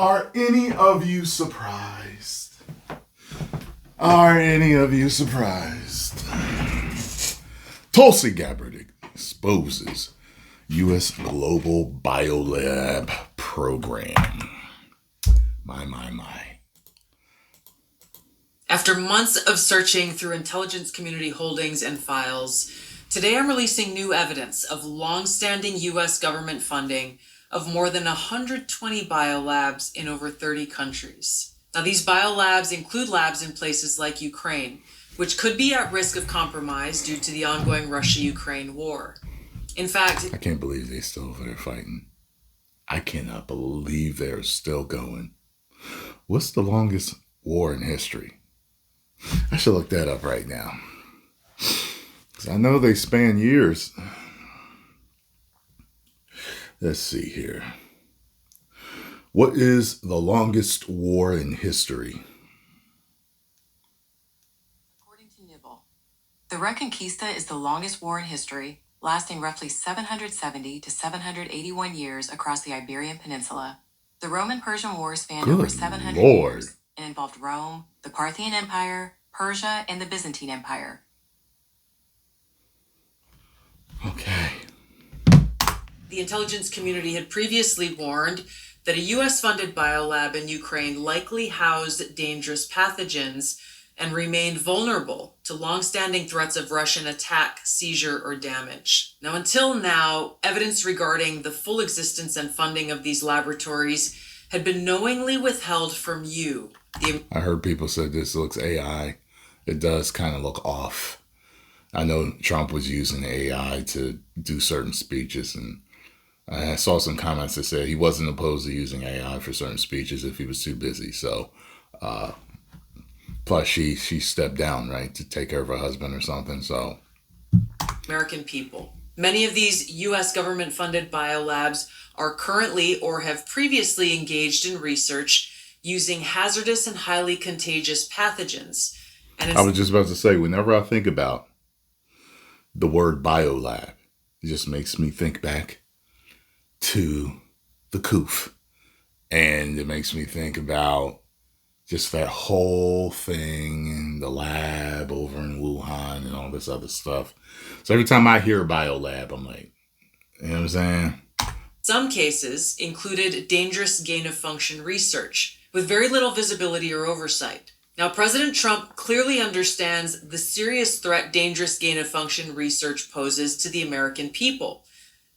Are any of you surprised? Are any of you surprised? Tulsi Gabbard exposes U.S. Global Biolab program. My. After months of searching through intelligence community holdings and files, today I'm releasing new evidence of long-standing U.S. government funding of more than 120 biolabs in over 30 countries. Now, these biolabs include labs in places like Ukraine, which could be at risk of compromise due to the ongoing Russia-Ukraine war. In fact, I can't believe they're still over there fighting. I cannot believe they're still going. What's the longest war in history? I should look that up right now. Because I know they span years. Let's see here. What is the longest war in history? According to Nibble, the Reconquista is the longest war in history, lasting roughly 770 to 781 years across the Iberian Peninsula. The Roman-Persian War spanned over 700 years and involved Rome, the Parthian Empire, Persia, and the Byzantine Empire. Okay. The intelligence community had previously warned that a U.S.-funded biolab in Ukraine likely housed dangerous pathogens and remained vulnerable to long-standing threats of Russian attack, seizure, or damage. Now, until now, evidence regarding the full existence and funding of these laboratories had been knowingly withheld from you. I heard people say this looks AI. It does kind of look off. I know Trump was using AI to do certain speeches, and I saw some comments that said he wasn't opposed to using AI for certain speeches if he was too busy. So, plus she stepped down, right, to take care of her husband or something. So, American people. Many of these U.S. government-funded biolabs are currently or have previously engaged in research using hazardous and highly contagious pathogens. And I was just about to say, whenever I think about the word biolab, it just makes me think back to the COOF. And it makes me think about just that whole thing, the lab over in Wuhan and all this other stuff. So every time I hear biolab, I'm like, you know what I'm saying? Some cases included dangerous gain-of-function research with very little visibility or oversight. Now, President Trump clearly understands the serious threat dangerous gain-of-function research poses to the American people.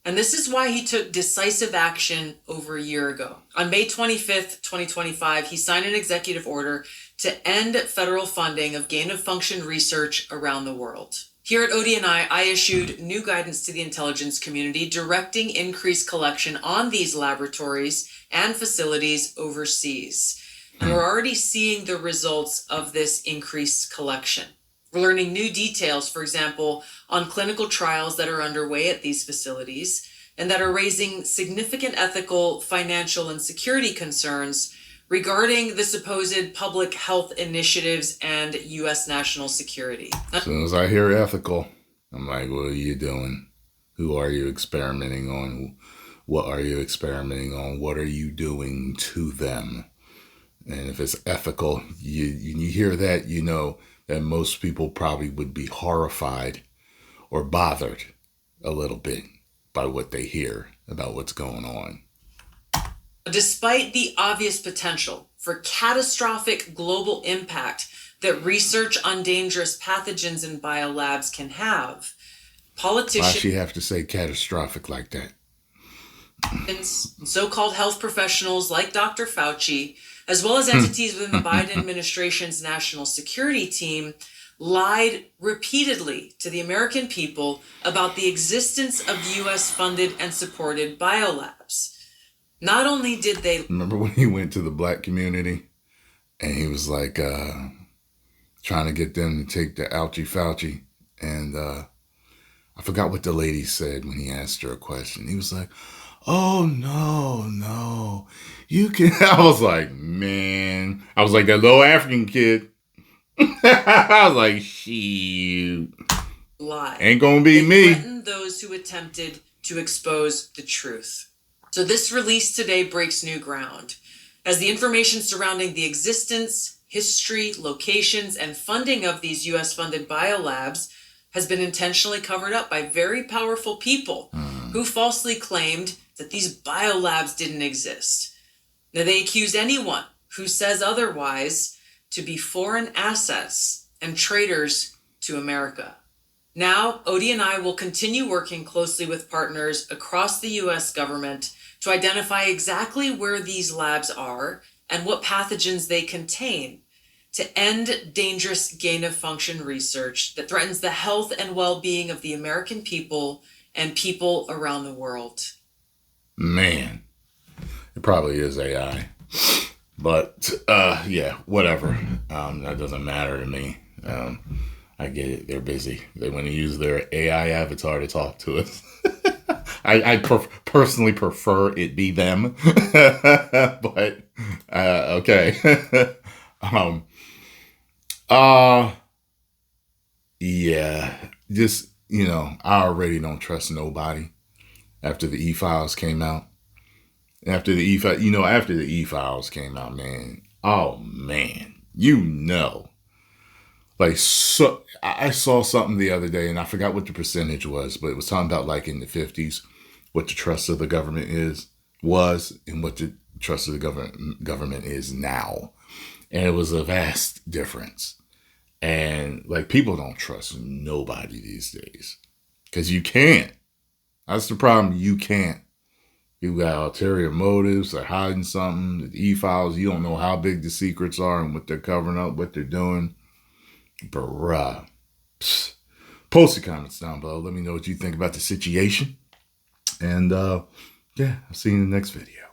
And this is why he took decisive action over a year ago. On May 25th, 2025, he signed an executive order to end federal funding of gain-of-function research around the world. Here at ODNI, I issued new guidance to the intelligence community directing increased collection on these laboratories and facilities overseas. And we're already seeing the results of this increased collection. We're learning new details, for example, on clinical trials that are underway at these facilities and that are raising significant ethical, financial, and security concerns regarding the supposed public health initiatives and U.S. national security. As soon as I hear ethical, I'm like, what are you doing? Who are you experimenting on? What are you experimenting on? What are you doing to them? And if it's ethical, you hear that, you know that most people probably would be horrified or bothered a little bit by what they hear about what's going on. Despite the obvious potential for catastrophic global impact that research on dangerous pathogens in biolabs can have, politicians... Why she have to say catastrophic like that? So-called health professionals like Dr. Fauci, as well as entities within the Biden administration's national security team, lied repeatedly to the American people about the existence of U.S.-funded and supported biolabs. Not only did they... Remember when he went to the black community and he was like trying to get them to take the ouchie Fauci, and I forgot what the lady said when he asked her a question. He was like, oh, no, you can... I was like, man. I was like that little African kid. I was like, shoot. Lie. Ain't gonna be me. Threatened those who attempted to expose the truth. So this release today breaks new ground. as the information surrounding the existence, history, locations, and funding of these US-funded biolabs has been intentionally covered up by very powerful people who falsely claimed that these biolabs didn't exist. Now, they accuse anyone who says otherwise to be foreign assets and traitors to America. Now, ODNI will continue working closely with partners across the US government to identify exactly where these labs are and what pathogens they contain to end dangerous gain-of-function research that threatens the health and well-being of the American people and people around the world. Man, it probably is AI. But, yeah, whatever. That doesn't matter to me. I get it. They're busy. They want to use their AI avatar to talk to us. I personally prefer it be them. But, okay. Yeah, just, I already don't trust nobody after the E-Files came out. After the E-Files came out, man. Oh, man. Like, so I saw something the other day, and I forgot what the percentage was, but it was talking about, like, in the 50s, what the trust of the government was, and what the trust of the government is now. And it was a vast difference. And, like, people don't trust nobody these days. Because you can't. That's the problem. You can't. You got ulterior motives. They're hiding something. The E-Files, you don't know how big the secrets are and what they're covering up, what they're doing. Bruh. Post your comments down below. Let me know what you think about the situation. And, yeah, I'll see you in the next video.